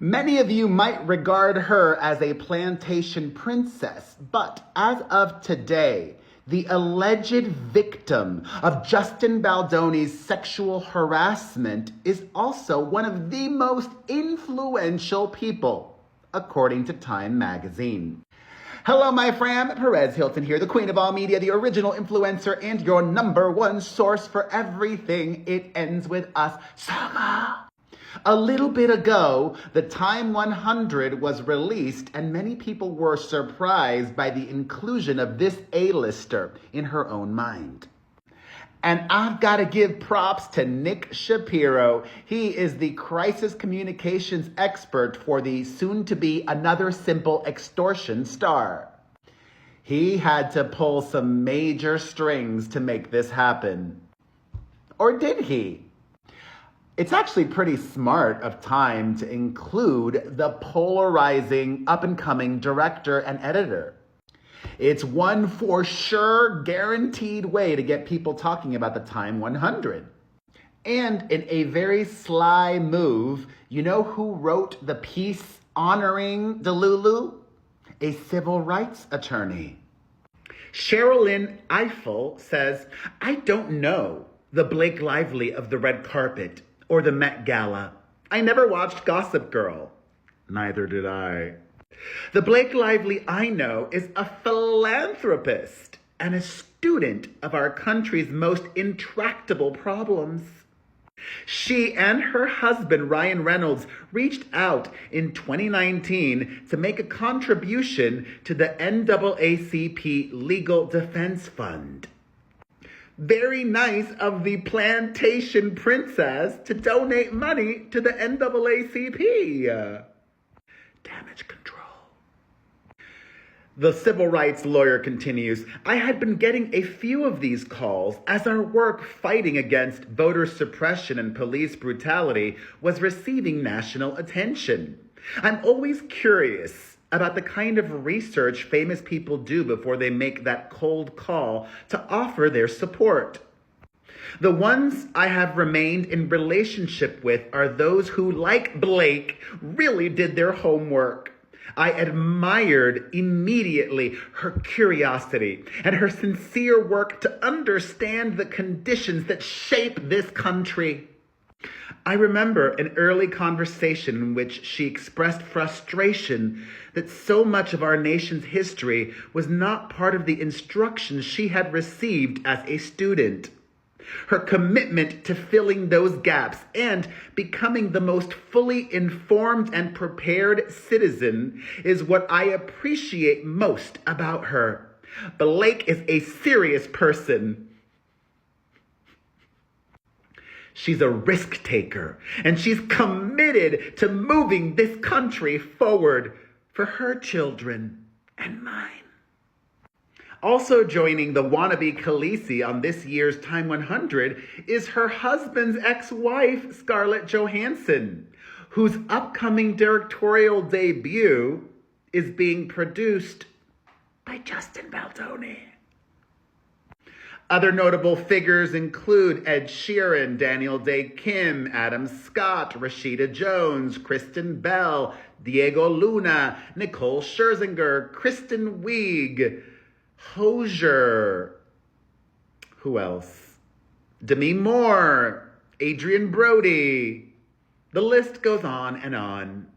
Many of you might regard her as a plantation princess, but as of today, the alleged victim of Justin Baldoni's sexual harassment is also one of the most influential people, according to Time magazine. Hello, my fam. Perez Hilton here, the queen of all media, the original influencer, and your number one source for everything It Ends With Us saga. A little bit ago, the Time 100 was released, and many people were surprised by the inclusion of this A-lister in her own mind. And I've got to give props to Nick Shapiro. He is the crisis communications expert for the soon-to-be Another Simple Extortion star. He had to pull some major strings to make this happen. Or did he? It's actually pretty smart of Time to include the polarizing up-and-coming director and editor. It's one for sure guaranteed way to get people talking about the Time 100. And in a very sly move, you know who wrote the piece honoring Delulu? A civil rights attorney. Sherilyn Eiffel says, "I don't know the Blake Lively of the red carpet or the Met Gala. I never watched Gossip Girl." Neither did I. The Blake Lively I know is a philanthropist and a student of our country's most intractable problems. She and her husband, Ryan Reynolds, reached out in 2019 to make a contribution to the NAACP Legal Defense Fund. Very nice of the plantation princess to donate money to the NAACP. Damage control. The civil rights lawyer continues, "I had been getting a few of these calls as our work fighting against voter suppression and police brutality was receiving national attention. I'm always curious about the kind of research famous people do before they make that cold call to offer their support. The ones I have remained in relationship with are those who, like Blake, really did their homework. I admired immediately her curiosity and her sincere work to understand the conditions that shape this country. I remember an early conversation in which she expressed frustration that so much of our nation's history was not part of the instruction she had received as a student. Her commitment to filling those gaps and becoming the most fully informed and prepared citizen is what I appreciate most about her. Blake is a serious person. She's a risk taker, and she's committed to moving this country forward for her children and mine." Also joining the wannabe Khaleesi on this year's Time 100 is her husband's ex-wife, Scarlett Johansson, whose upcoming directorial debut is being produced by Justin Baldoni. Other notable figures include Ed Sheeran, Daniel Day Kim, Adam Scott, Rashida Jones, Kristen Bell, Diego Luna, Nicole Scherzinger, Kristen Wiig, Hosier, who else? Demi Moore, Adrian Brody. The list goes on and on.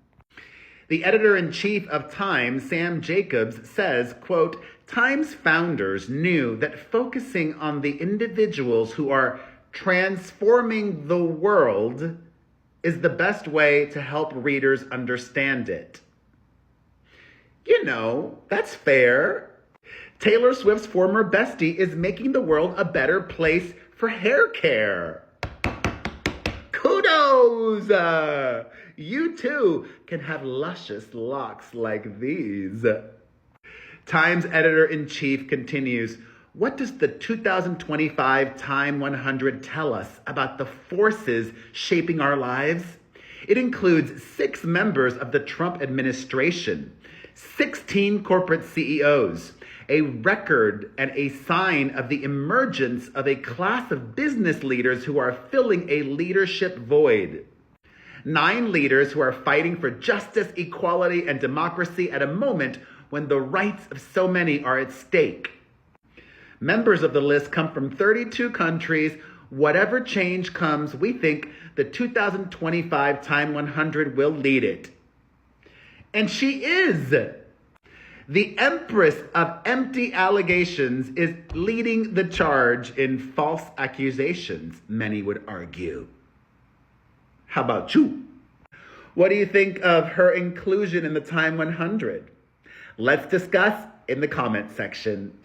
The editor-in-chief of Time, Sam Jacobs, says, quote, "Time's founders knew that focusing on the individuals who are transforming the world is the best way to help readers understand it." You know, that's fair. Taylor Swift's former bestie is making the world a better place for hair care. Kudos! You too can have luscious locks like these. Time's editor-in-chief continues, "What does the 2025 Time 100 tell us about the forces shaping our lives? It includes 6 members of the Trump administration, 16 corporate CEOs, a record and a sign of the emergence of a class of business leaders who are filling a leadership void. 9 leaders who are fighting for justice, equality, and democracy at a moment when the rights of so many are at stake. Members of the list come from 32 countries. Whatever change comes, we think the 2025 Time 100 will lead it. And she is. The Empress of Empty Allegations is leading the charge in false accusations, many would argue. How about you? What do you think of her inclusion in the Time 100? Let's discuss in the comment section.